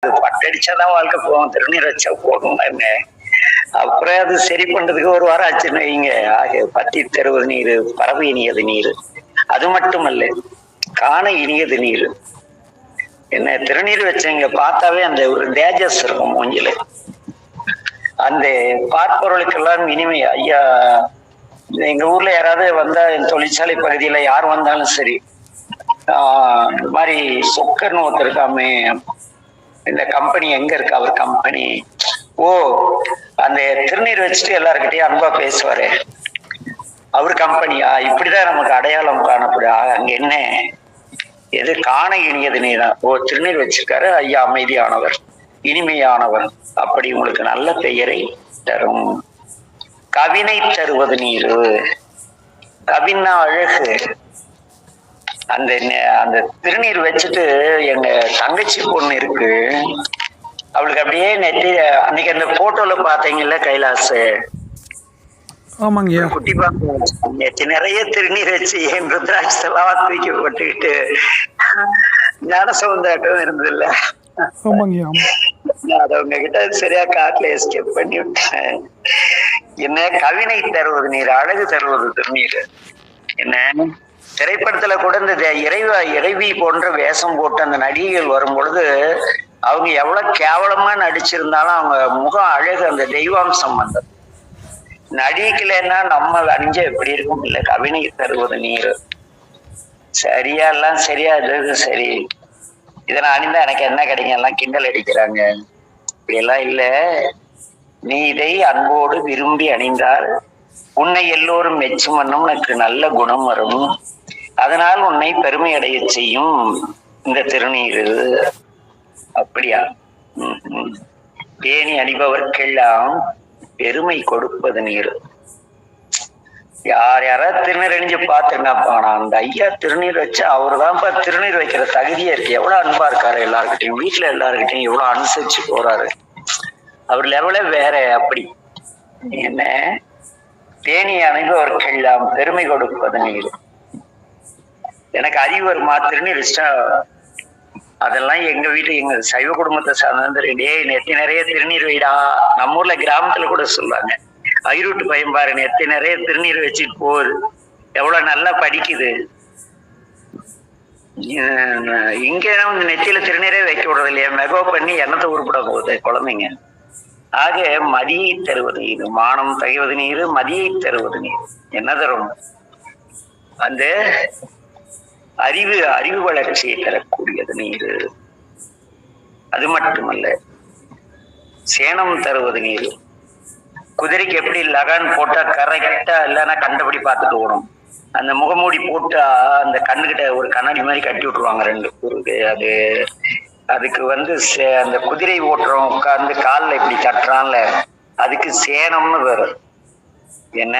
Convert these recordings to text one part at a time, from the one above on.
பட்டடிச்சாதான் வாழ்க்கை போகும், திருநீர் வச்சா போகும். அப்புறம் அது சரி பண்றதுக்கு ஒரு வாரம் ஆச்சுன்னு வைங்க. ஆக பத்தி தருவது நீர், பறவை இனியது நீர். அது மட்டுமல்ல, காண இனியது நீர். என்ன திருநீர் வச்சவங்க பார்த்தாவே அந்த ஒரு தேஜஸ் இருக்கும் மூஞ்சில. அந்த பார்ப்பவர்களுக்கெல்லாம் இனிமை. ஐயா, எங்க ஊர்ல யாராவது வந்தா, என் தொழிற்சாலை பகுதியில யார் வந்தாலும் சரி, இந்த மாதிரி சொக்கர்னு ஒருத்தர் இருக்காமே, இந்த கம்பெனி எங்க இருக்கு அவர் கம்பெனி, ஓ அந்த திருநீர் வச்சுட்டு எல்லாருக்கிட்டையும் அன்பா பேசுவாரு, அவர் கம்பெனியா, இப்படிதான் நமக்கு அடையாளம் காணப்படும். அங்க என்ன எது காண இனியது நீதான். ஓ திருநீர் வச்சிருக்காரு ஐயா, அமைதியானவர், இனிமையானவர், அப்படி உங்களுக்கு நல்ல பெயரை தரும். கவினை தருவது நீரு. கவின்னா அழகு. அந்த அந்த திருநீர் வச்சுட்டு எங்க தங்கச்சி பொண்ணு இருக்கு, அவளுக்கு அப்படியே நெத்தி, அன்னைக்கு அந்த போட்டோல பாத்தீங்கல்ல கைலாஸ், குட்டி பாம்பு நெத்தி நிறைய திருநீர் வச்சு என் ருத்ராட்செல்லாம் தூக்கி போட்டுக்கிட்டு ஞான சவுந்தாட்டம் இருந்தது இல்ல, அது உங்ககிட்ட சரியா காட்டுல எஸ்கேப் பண்ணி விட்டேன். என்ன கவினை தருவது நீர், அழகு தருவது திருநீர். என்ன திரைப்படத்துல கூட இந்த இறைவி போன்ற வேஷம் போட்டு அந்த நடிகைகள் வரும் பொழுது அவங்க எவ்வளவு கேவலமா நடிச்சிருந்தாலும் அவங்க முகம் அழகு, அந்த தெய்வாம்சம் வந்தது. நடிக்கலைன்னா நம்ம அணிஞ்ச எப்படி இருக்கும் இல்ல. கவினை தருவது நீர். சரியா எல்லாம் சரியா, இது சரி, இதை நான் அணிந்தா எனக்கு என்ன கிடைக்கும், எல்லாம் கிண்டல் அடிக்கிறாங்க. இப்படி எல்லாம் இல்ல. நீ இதை அன்போடு விரும்பி அணிந்தால் உன்னை எல்லோரும் மெச்சும் வண்ணம் உனக்கு நல்ல குணம் வரும். அதனால் உன்னை பெருமை அடைய செய்யும் இந்த திருநீர். அப்படியா? பேணி அணிபவர்க்கெல்லாம் பெருமை கொடுப்பது நீர். யாராவது திருநீர் அணிஞ்சு பார்த்துருந்தாப்பா, அந்த ஐயா திருநீர் வச்சு அவரு தான்ப்பா திருநீர் வைக்கிற தகுதியே இருக்கு. எவ்வளவு அன்பா இருக்காரு எல்லாருக்கிட்டையும், வீட்டுல எல்லாருக்கிட்டையும் எவ்வளவு அனுசரிச்சு போறாரு. அவர் லெவலே வேற. அப்படி என்ன பேணி அணிபவர்க்கெல்லாம் பெருமை கொடுப்பது நீர். எனக்கு அறிவு வருமா திருநீர் இஷ்டம்? அதெல்லாம் எங்க வீட்டு எங்க சைவ குடும்பத்தை சார்ந்த நெத்தி நிறைய திருநீர் வைடா. நம்ம ஊர்ல கிராமத்துல கூட சொல்லுவாங்க, ஐரூட்டு பையன் பாரு நெத்தி நிறைய திருநீர் வச்சுட்டு போகுது, எவ்வளவு நல்லா படிக்குது. இங்க நெத்தியில திருநீரே வைக்க விடுறது இல்லையா, மெகோ பண்ணி எண்ணத்தை உருப்பட போகுது குழந்தைங்க. ஆக மதியை தருவது நீர், மானம் தகைவது நீர், மதியை தருவது நீர். என்ன தரும்? அந்த அறிவு வளர்ச்சியை தரக்கூடியது நீர். அது மட்டுமல்ல, சேனம் தருவது நீர். குதிரைக்கு எப்படி லகான் போட்டா கரெக்டா இல்லைன்னா கண்டபடி பார்த்துட்டு ஓடும், அந்த முகமூடி போட்டா அந்த கண்ணுகிட்ட ஒரு கண்ணாடி மாதிரி கட்டி விட்டுருவாங்க ரெண்டு குறுக்கு. அதுக்கு அந்த குதிரை ஓட்டுறோம் உட்கார்ந்து காலில் இப்படி தட்டுறான்ல, அதுக்கு சேனம்னு வரும். என்ன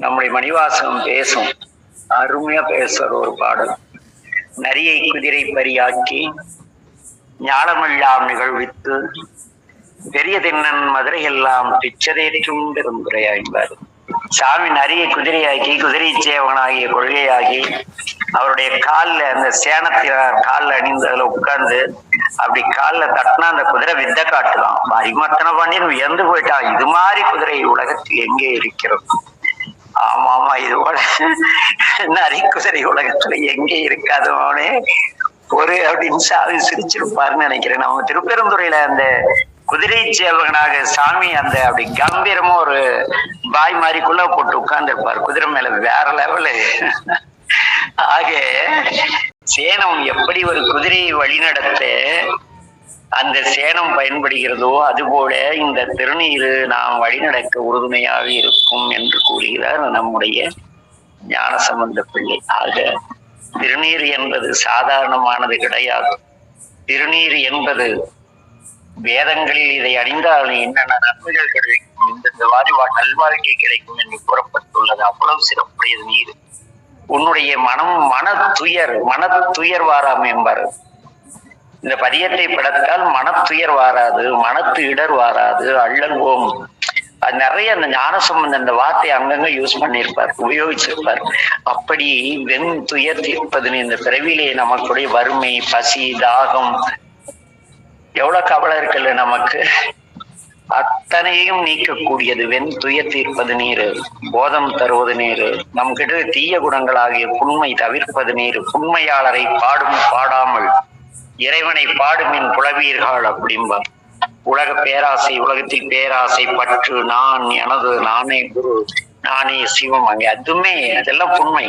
நம்முடைய மணிவாசகம் பேசும், அருமையா பேசுற ஒரு பாடல். நரியை குதிரை பரியாக்கி ஞானமெல்லாம் நிகழ்வித்து பெரிய தின்னன் மதுரை எல்லாம் பிச்சதேற்றும் பெருந்துரையா என்பார். சாமி நரியை குதிரையாக்கி, குதிரை சேவகனாகிய கொள்கையாகி, அவருடைய காலில் அந்த சேனத்தை காலில் அணிந்து அதுல உட்கார்ந்து அப்படி காலில் தட்டினா அந்த குதிரை வித்த காட்டுதான். மரிமத்தனை பாண்டியன் வியந்து போயிட்டான், இது மாதிரி குதிரை உலகத்தில் எங்கே இருக்கிறது? ஆமா ஆமா, இது போல நரி குதிரை உலகத்துல எங்கே இருக்காதவனே ஒரு அப்படின்னு சாமி சிரிச்சிருப்பாருன்னு நினைக்கிறேன். நம்ம திருப்பெருந்துறையில அந்த குதிரை சேவகனாக சாமி அந்த அப்படி கம்பீரமா ஒரு பாய் மாதிரிக்குள்ள போட்டு உட்கார்ந்துருப்பாரு குதிரை மேல, வேற லெவலு. ஆக சேனம் எப்படி ஒரு குதிரையை வழிநடத்த அந்த சேனம் பயன்படுகிறதோ அதுபோல இந்த திருநீரு நாம் வழிநடக்க உறுதுணையாக இருக்கும் என்று கூறுகிறார் நம்முடைய ஞானசம்பந்த பிள்ளை. ஆக திருநீர் என்பது சாதாரணமானது கிடையாது. திருநீர் என்பது வேதங்களில் இதை அணிந்தால் என்னென்ன நன்மைகள் கிடைக்கும், இந்த நல்வாழ்க்கை கிடைக்கும் என்று கூறப்பட்டுள்ளது. அவ்வளவு சிறப்புடையது நீர். உன்னுடைய மன துயர் வாராம் என்பார். இந்த பதியத்தை படைத்தால் மனத்துயர் வாராது, மனத்து இடர் வாராது, அள்ளல் ஓம். அது நிறைய அந்த ஞானசம்பந்தன் அந்த வார்த்தையை அங்கங்க யூஸ் பண்ணியிருப்பார், உபயோகிச்சிருப்பார். அப்படி வெண் துயர் தீர்ப்பது இந்த பிறவிலே நமக்குடைய வறுமை, பசி, தாகம், எவ்வளவு கவலை இருக்குல்ல நமக்கு. அத்தனையும் நீக்கக்கூடியது வெண் துய தீர்ப்பது நீரு, போதம் தருவது நீரு, நம் கிட்ட தீய குணங்களாகிய புண்மை தவிர்ப்பது நீரு, புண்மையாளரை பாடும் பாடாமல் இறைவனை பாடுமின் புலவீர்கள் அப்படிம்பார். உலக பேராசை, உலகத்தில் பேராசை, பற்று, நான், எனது, நானே குரு, நானே சிவம், அங்கே அதுவுமே அதெல்லாம் புண்மை.